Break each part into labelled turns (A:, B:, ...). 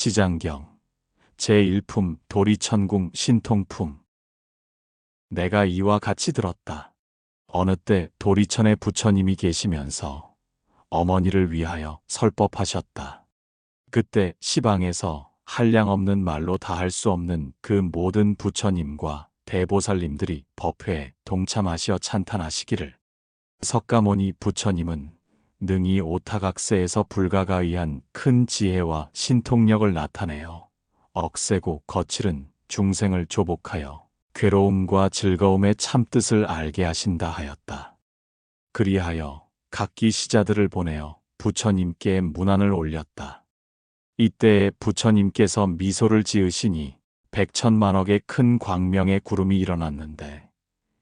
A: 지장경 제1품 도리천궁 신통품. 내가 이와 같이 들었다. 어느 때 도리천에 부처님이 계시면서 어머니를 위하여 설법하셨다. 그때 시방에서 한량없는 말로 다 할 수 없는 그 모든 부처님과 대보살님들이 법회에 동참하시어 찬탄하시기를, 석가모니 부처님은 능히 오타각세에서 불가가 의한 큰 지혜와 신통력을 나타내어 억세고 거칠은 중생을 조복하여 괴로움과 즐거움의 참뜻을 알게 하신다 하였다. 그리하여 각기 시자들을 보내어 부처님께 문안을 올렸다. 이때에 부처님께서 미소를 지으시니 백천만억의 큰 광명의 구름이 일어났는데,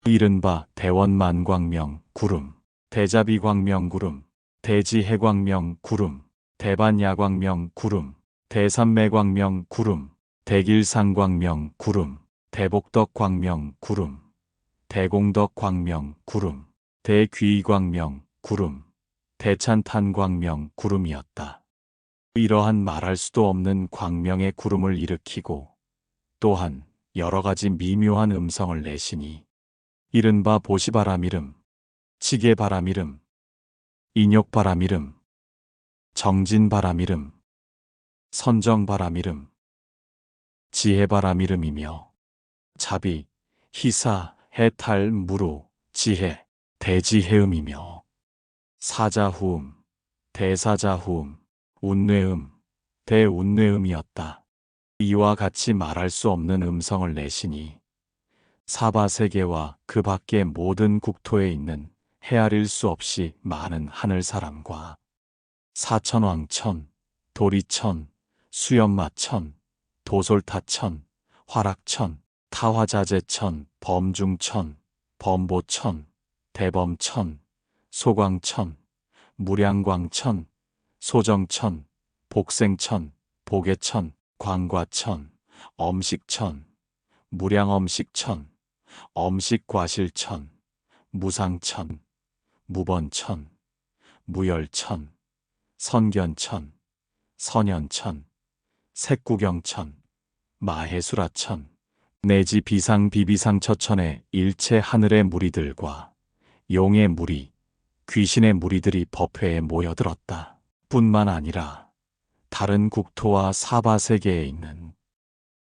A: 이른바 대원만광명 구름, 대자비광명 구름, 대지해광명 구름, 대반야광명 구름, 대산매광명 구름, 대길상광명 구름, 대복덕광명 구름, 대공덕광명 구름, 대귀광명 구름, 대찬탄광명 구름이었다. 이러한 말할 수도 없는 광명의 구름을 일으키고 또한 여러 가지 미묘한 음성을 내시니, 이른바 보시바람이름, 지게바람이름, 인욕바람이름, 정진바람이름, 선정바람이름, 지혜바람이름이며 자비, 희사, 해탈, 무루, 지혜, 대지해음이며 사자후음, 대사자후음, 운뇌음, 대운뇌음이었다. 이와 같이 말할 수 없는 음성을 내시니 사바세계와 그 밖의 모든 국토에 있는 헤아릴 수 없이 많은 하늘사람과 사천왕천, 도리천, 수연마천, 도솔타천, 화락천, 타화자재천, 범중천, 범보천, 대범천, 소광천, 무량광천, 소정천, 복생천, 보계천, 광과천, 엄식천, 무량엄식천, 엄식과실천, 무상천, 무번천, 무열천, 선견천, 선연천, 색구경천, 마해수라천, 내지 비상비비상처천의 일체 하늘의 무리들과 용의 무리, 귀신의 무리들이 법회에 모여들었다. 뿐만 아니라 다른 국토와 사바세계에 있는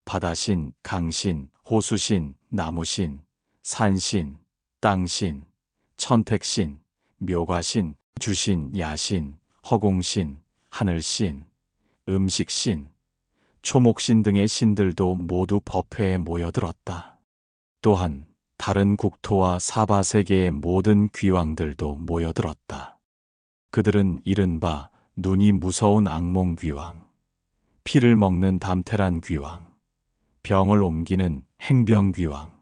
A: 바다신, 강신, 호수신, 나무신, 산신, 땅신, 천택신, 묘과신, 주신, 야신, 허공신, 하늘신, 음식신, 초목신 등의 신들도 모두 법회에 모여들었다. 또한 다른 국토와 사바세계의 모든 귀왕들도 모여들었다. 그들은 이른바 눈이 무서운 악몽귀왕, 피를 먹는 담태란 귀왕, 병을 옮기는 행병귀왕,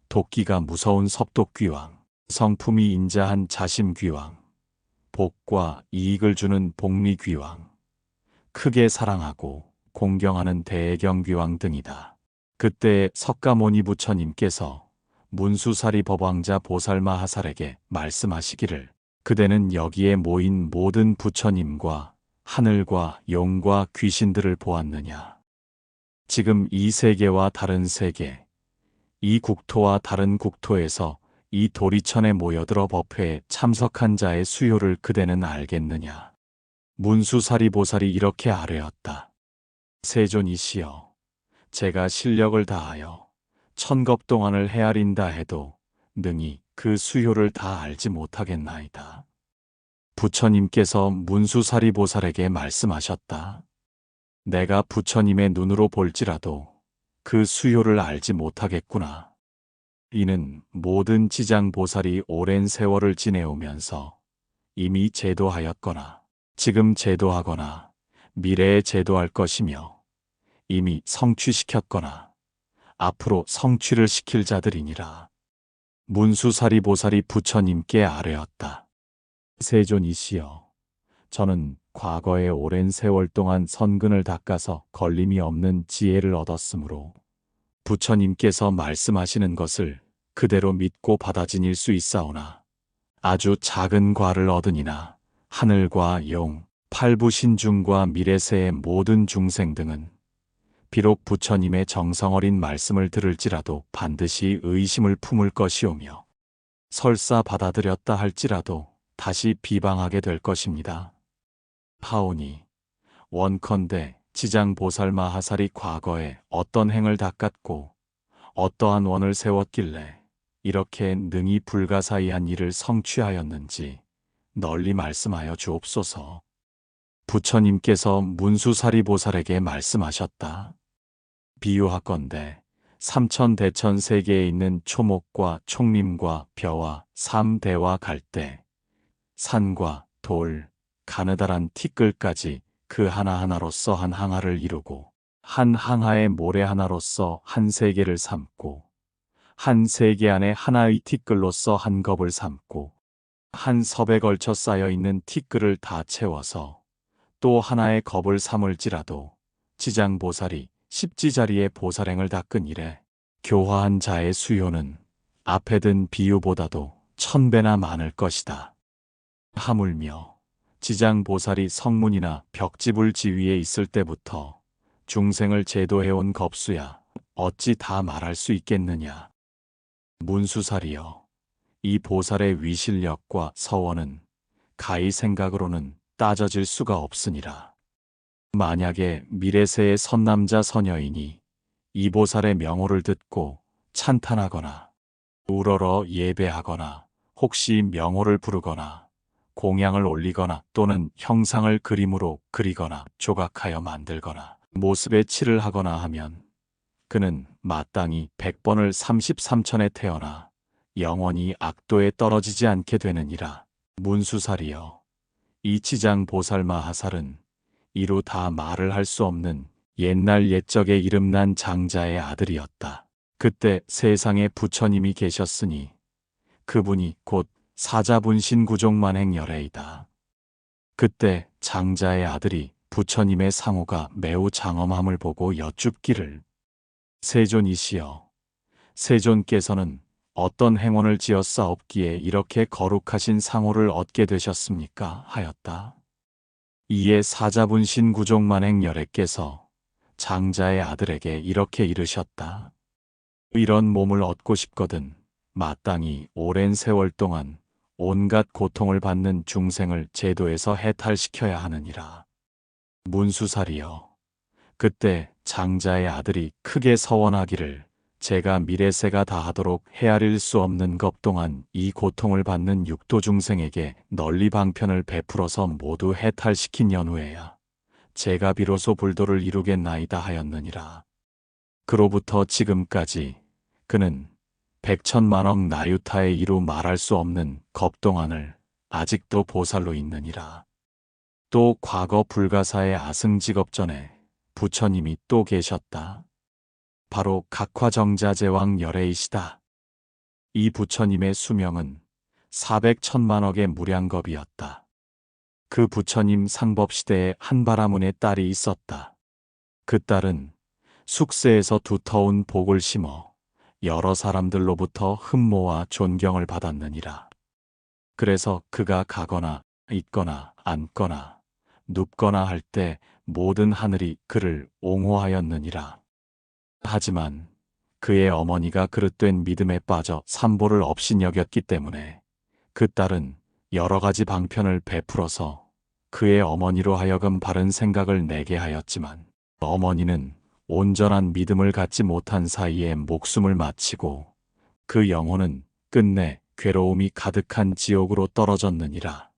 A: 도끼가 무서운 섭독귀왕, 성품이 인자한 자심귀왕, 복과 이익을 주는 복리귀왕, 크게 사랑하고 공경하는 대애경귀왕 등이다. 그때 석가모니 부처님께서 문수사리 법왕자 보살마하살에게 말씀하시기를, 그대는 여기에 모인 모든 부처님과 하늘과 용과 귀신들을 보았느냐? 지금 이 세계와 다른 세계, 이 국토와 다른 국토에서 이 도리천에 모여들어 법회에 참석한 자의 수요를 그대는 알겠느냐? 문수사리 보살이 이렇게 아뢰었다. 세존이시여, 제가 실력을 다하여 천겁동안을 헤아린다 해도 능히 그 수요를 다 알지 못하겠나이다. 부처님께서 문수사리 보살에게 말씀하셨다. 내가 부처님의 눈으로 볼지라도 그 수요를 알지 못하겠구나. 이는 모든 지장보살이 오랜 세월을 지내오면서 이미 제도하였거나 지금 제도하거나 미래에 제도할 것이며 이미 성취시켰거나 앞으로 성취를 시킬 자들이니라. 문수사리 보살이 부처님께 아뢰었다. 세존이시여, 저는 과거에 오랜 세월 동안 선근을 닦아서 걸림이 없는 지혜를 얻었으므로 부처님께서 말씀하시는 것을 그대로 믿고 받아지닐 수 있사오나 아주 작은 과를 얻으니나 하늘과 용, 팔부신중과 미래세의 모든 중생 등은 비록 부처님의 정성어린 말씀을 들을지라도 반드시 의심을 품을 것이오며 설사 받아들였다 할지라도 다시 비방하게 될 것입니다. 하오니 원컨대 지장보살마하살이 과거에 어떤 행을 닦았고 어떠한 원을 세웠길래 이렇게 능히 불가사의한 일을 성취하였는지 널리 말씀하여 주옵소서. 부처님께서 문수사리보살에게 말씀하셨다. 비유하건대 삼천대천 세계에 있는 초목과 총림과 벼와 삼대와 갈대, 산과 돌, 가느다란 티끌까지 그 하나하나로서 한 항아를 이루고 한 항아의 모래 하나로서 한 세계를 삼고 한 세계 안에 하나의 티끌로서 한 겁을 삼고 한 섭에 걸쳐 쌓여 있는 티끌을 다 채워서 또 하나의 겁을 삼을지라도 지장보살이 십지자리의 보살행을 닦은 이래 교화한 자의 수요는 앞에 든 비유보다도 1000배나 많을 것이다. 하물며 지장보살이 성문이나 벽지불 지위에 있을 때부터 중생을 제도해온 겁수야 어찌 다 말할 수 있겠느냐. 문수살이여, 이 보살의 위실력과 서원은 가히 생각으로는 따져질 수가 없으니라. 만약에 미래세의 선남자 선여인이 이 보살의 명호를 듣고 찬탄하거나 우러러 예배하거나 혹시 명호를 부르거나 공양을 올리거나 또는 형상을 그림으로 그리거나 조각하여 만들거나 모습에 칠을 하거나 하면 그는 마땅히 100번을 33천에 태어나 영원히 악도에 떨어지지 않게 되느니라. 문수살이여, 이 지장보살마하살은 이루 다 말을 할 수 없는 옛날 옛적에 이름난 장자의 아들이었다. 그때 세상에 부처님이 계셨으니 그분이 곧 사자분신구종만행열애이다. 그때 장자의 아들이 부처님의 상호가 매우 장엄함을 보고 여쭙기를, 세존이시여, 세존께서는 어떤 행원을 지었사옵기에 이렇게 거룩하신 상호를 얻게 되셨습니까? 하였다. 이에 사자분신구종만행열애께서 장자의 아들에게 이렇게 이르셨다. 이런 몸을 얻고 싶거든 마땅히 오랜 세월 동안 온갖 고통을 받는 중생을 제도에서 해탈시켜야 하느니라. 문수살이여, 그때 장자의 아들이 크게 서원하기를 제가 미래세가 다하도록 헤아릴 수 없는 것 동안 이 고통을 받는 육도 중생에게 널리 방편을 베풀어서 모두 해탈시킨 연후에야 제가 비로소 불도를 이루겠나이다 하였느니라. 그로부터 지금까지 그는 백천만억 나유타에 이루 말할 수 없는 겁동안을 아직도 보살로 있느니라. 또 과거 불가사의 아승직업 전에 부처님이 또 계셨다. 바로 각화정자제왕 열애이시다. 이 부처님의 수명은 400천만억의 무량겁이었다. 그 부처님 상법시대에 한바라문의 딸이 있었다. 그 딸은 숙세에서 두터운 복을 심어 여러 사람들로부터 흠모와 존경을 받았느니라. 그래서 그가 가거나 있거나 앉거나 눕거나 할 때 모든 하늘이 그를 옹호하였느니라. 하지만 그의 어머니가 그릇된 믿음에 빠져 삼보를 업신여겼기 때문에 그 딸은 여러 가지 방편을 베풀어서 그의 어머니로 하여금 바른 생각을 내게 하였지만 어머니는 온전한 믿음을 갖지 못한 사이에 목숨을 마치고 그 영혼은 끝내 괴로움이 가득한 지옥으로 떨어졌느니라.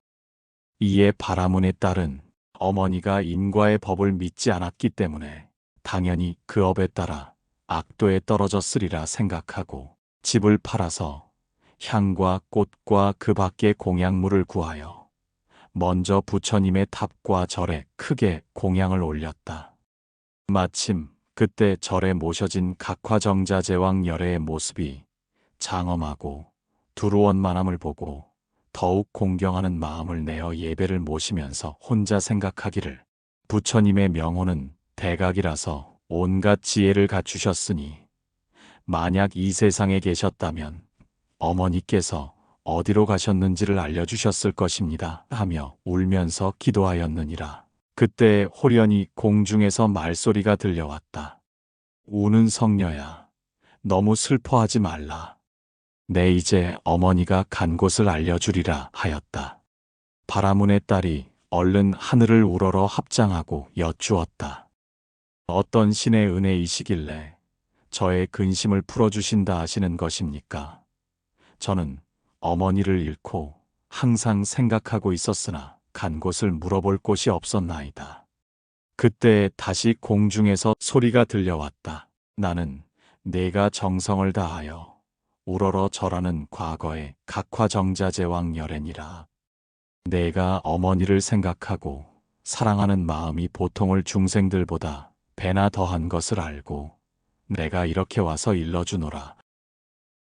A: 이에 바라문의 딸은 어머니가 인과의 법을 믿지 않았기 때문에 당연히 그 업에 따라 악도에 떨어졌으리라 생각하고 집을 팔아서 향과 꽃과 그 밖의 공양물을 구하여 먼저 부처님의 탑과 절에 크게 공양을 올렸다. 마침 그때 절에 모셔진 각화정자제왕 열애의 모습이 장엄하고 두루원만함을 보고 더욱 공경하는 마음을 내어 예배를 모시면서 혼자 생각하기를, 부처님의 명호는 대각이라서 온갖 지혜를 갖추셨으니 만약 이 세상에 계셨다면 어머니께서 어디로 가셨는지를 알려주셨을 것입니다. 하며 울면서 기도하였느니라. 그때 호련히 공중에서 말소리가 들려왔다. 우는 성녀야, 너무 슬퍼하지 말라. 내 이제 어머니가 간 곳을 알려주리라 하였다. 바라문의 딸이 얼른 하늘을 우러러 합장하고 여쭈었다. 어떤 신의 은혜이시길래 저의 근심을 풀어주신다 하시는 것입니까? 저는 어머니를 잃고 항상 생각하고 있었으나 간 곳을 물어볼 곳이 없었나이다. 그때 다시 공중에서 소리가 들려왔다. 나는 내가 정성을 다하여 우러러 절하는 과거의 각화정자제왕 열애니라. 내가 어머니를 생각하고 사랑하는 마음이 보통을 중생들보다 배나 더한 것을 알고 내가 이렇게 와서 일러주노라.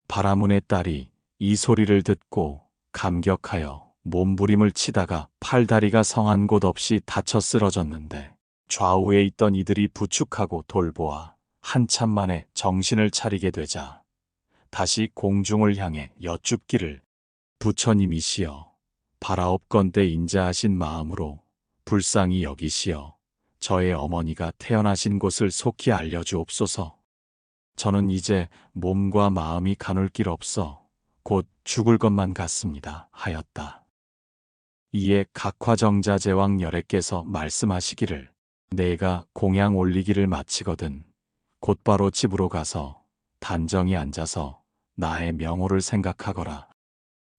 A: 바라문의 딸이 이 소리를 듣고 감격하여 몸부림을 치다가 팔다리가 성한 곳 없이 다쳐 쓰러졌는데 좌우에 있던 이들이 부축하고 돌보아 한참 만에 정신을 차리게 되자 다시 공중을 향해 여쭙기를 부처님이시여, 바라옵건대 인자하신 마음으로 불쌍히 여기시어 저의 어머니가 태어나신 곳을 속히 알려주옵소서. 저는 이제 몸과 마음이 가눌 길 없어 곧 죽을 것만 같습니다 하였다. 이에 각화정자제왕 열애께서 말씀하시기를 내가 공양 올리기를 마치거든 곧바로 집으로 가서 단정히 앉아서 나의 명호를 생각하거라.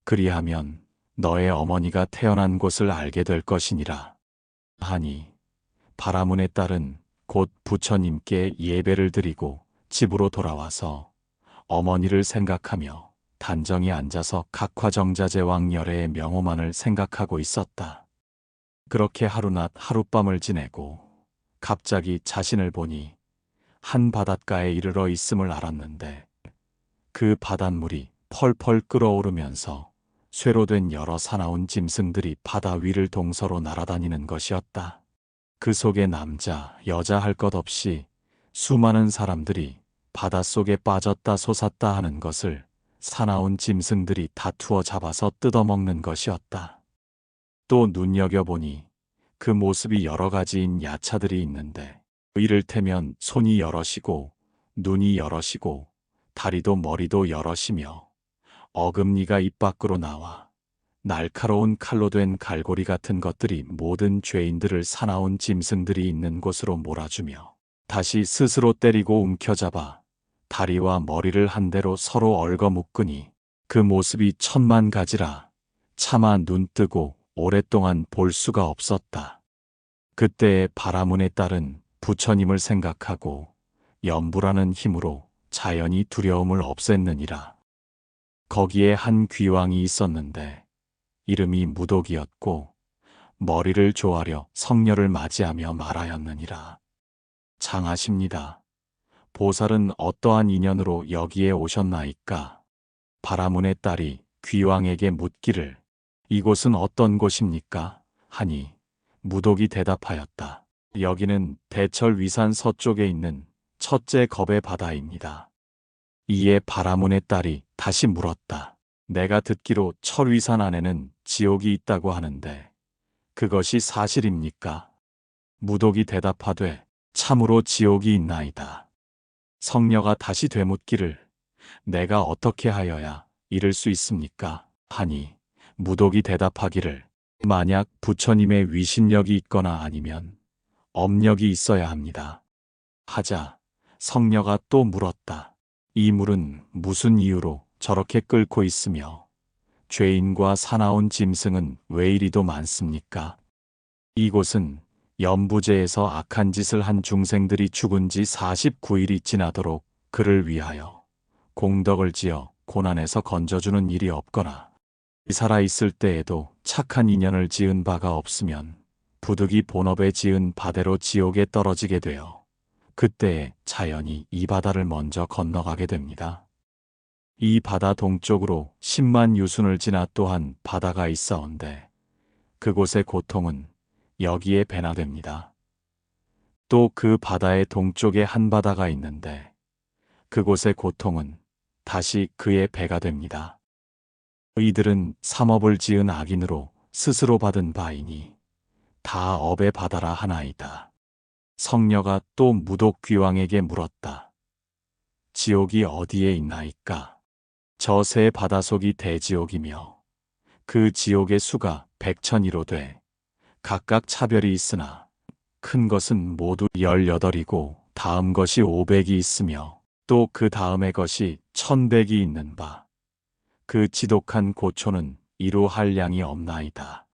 A: 그리하면 너의 어머니가 태어난 곳을 알게 될 것이니라. 하니 바라문의 딸은 곧 부처님께 예배를 드리고 집으로 돌아와서 어머니를 생각하며 단정히 앉아서 각화정자제왕 열애의 명호만을 생각하고 있었다. 그렇게 하루낮 하룻밤을 지내고 갑자기 자신을 보니 한 바닷가에 이르러 있음을 알았는데 그 바닷물이 펄펄 끓어오르면서 쇠로 된 여러 사나운 짐승들이 바다 위를 동서로 날아다니는 것이었다. 그 속에 남자, 여자 할 것 없이 수많은 사람들이 바닷속에 빠졌다 솟았다 하는 것을 사나운 짐승들이 다투어 잡아서 뜯어먹는 것이었다. 또 눈여겨보니 그 모습이 여러 가지인 야차들이 있는데 이를테면 손이 여럿이고 눈이 여럿이고 다리도 머리도 여럿이며 어금니가 입 밖으로 나와 날카로운 칼로 된 갈고리 같은 것들이 모든 죄인들을 사나운 짐승들이 있는 곳으로 몰아주며 다시 스스로 때리고 움켜잡아 다리와 머리를 한 대로 서로 얽어묶으니 그 모습이 천만 가지라 차마 눈뜨고 오랫동안 볼 수가 없었다. 그때의 바라문의 딸은 부처님을 생각하고 염불하는 힘으로 자연히 두려움을 없앴느니라. 거기에 한 귀왕이 있었는데 이름이 무독이었고 머리를 조아려 성녀를 맞이하며 말하였느니라. 장하십니다. 보살은 어떠한 인연으로 여기에 오셨나이까? 바라문의 딸이 귀왕에게 묻기를 이곳은 어떤 곳입니까? 하니 무독이 대답하였다. 여기는 대철 위산 서쪽에 있는 첫째 겁의 바다입니다. 이에 바라문의 딸이 다시 물었다. 내가 듣기로 철위산 안에는 지옥이 있다고 하는데 그것이 사실입니까? 무독이 대답하되 참으로 지옥이 있나이다. 성녀가 다시 되묻기를 내가 어떻게 하여야 이를 수 있습니까? 하니 무독이 대답하기를 만약 부처님의 위신력이 있거나 아니면 업력이 있어야 합니다. 하자 성녀가 또 물었다. 이 물은 무슨 이유로 저렇게 끓고 있으며 죄인과 사나운 짐승은 왜 이리도 많습니까? 이곳은 연부제에서 악한 짓을 한 중생들이 죽은 지 49일이 지나도록 그를 위하여 공덕을 지어 고난에서 건져주는 일이 없거나 살아있을 때에도 착한 인연을 지은 바가 없으면 부득이 본업에 지은 바대로 지옥에 떨어지게 되어 그때에 자연히 이 바다를 먼저 건너가게 됩니다. 이 바다 동쪽으로 10만 유순을 지나 또한 바다가 있사온데 그곳의 고통은 여기에 배나 됩니다. 또 그 바다의 동쪽에 한 바다가 있는데 그곳의 고통은 다시 그의 배가 됩니다. 이들은 삼업을 지은 악인으로 스스로 받은 바이니 다 업에 받아라 하나이다. 성녀가 또 무독귀왕에게 물었다. 지옥이 어디에 있나이까? 저 새 바다속이 대지옥이며 그 지옥의 수가 백천이로 돼 각각 차별이 있으나 큰 것은 모두 18이고 다음 것이 500이 있으며 또 그 다음의 것이 1100이 있는 바. 그 지독한 고초는 이루 할 양이 없나이다.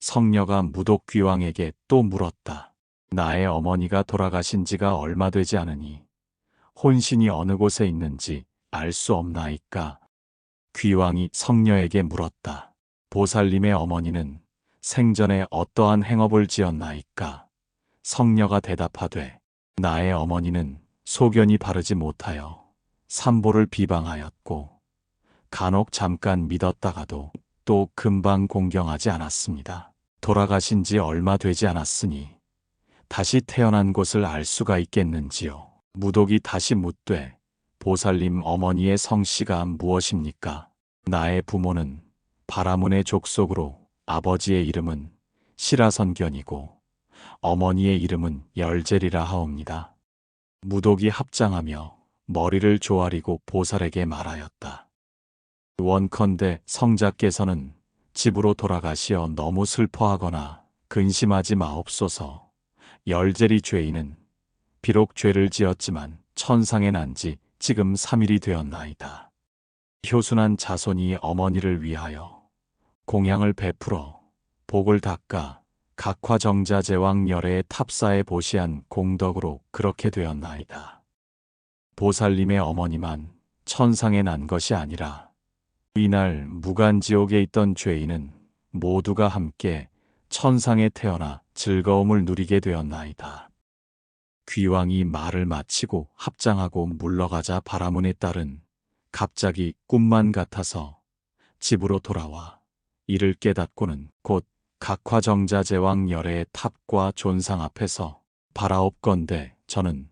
A: 성녀가 무독귀왕에게 또 물었다. 나의 어머니가 돌아가신 지가 얼마 되지 않으니 혼신이 어느 곳에 있는지 알 수 없나이까? 귀왕이 성녀에게 물었다. 보살님의 어머니는 생전에 어떠한 행업을 지었나이까? 성녀가 대답하되 나의 어머니는 소견이 바르지 못하여 삼보를 비방하였고 간혹 잠깐 믿었다가도 또 금방 공경하지 않았습니다. 돌아가신 지 얼마 되지 않았으니 다시 태어난 곳을 알 수가 있겠는지요. 무독이 다시 묻되 보살님 어머니의 성씨가 무엇입니까? 나의 부모는 바라문의 족속으로 아버지의 이름은 시라선견이고 어머니의 이름은 열젤이라 하옵니다. 무독이 합장하며 머리를 조아리고 보살에게 말하였다. 원컨대 성자께서는 집으로 돌아가시어 너무 슬퍼하거나 근심하지 마옵소서. 열젤이 죄인은 비록 죄를 지었지만 천상에 난 지 지금 3일이 되었나이다. 효순한 자손이 어머니를 위하여 공양을 베풀어 복을 닦아 각화정자제왕 열애의 탑사에 보시한 공덕으로 그렇게 되었나이다. 보살님의 어머니만 천상에 난 것이 아니라 이날 무간지옥에 있던 죄인은 모두가 함께 천상에 태어나 즐거움을 누리게 되었나이다. 귀왕이 말을 마치고 합장하고 물러가자 바라문의 딸은 갑자기 꿈만 같아서 집으로 돌아와 이를 깨닫고는 곧 각화정자제왕 열애의 탑과 존상 앞에서 바라옵건대 저는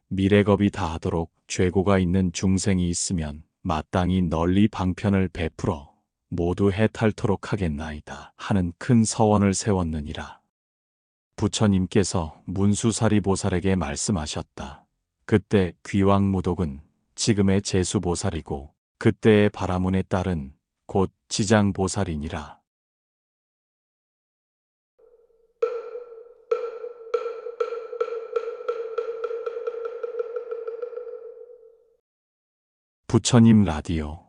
A: 미래겁이 다하도록 죄고가 있는 중생이 있으면 마땅히 널리 방편을 베풀어 모두 해탈토록 하겠나이다 하는 큰 서원을 세웠느니라. 부처님께서 문수사리 보살에게 말씀하셨다. 그때 귀왕무독은 지금의 제수보살이고 그때의 바라문의 딸은 곧 지장보살이니라. 부처님 라디오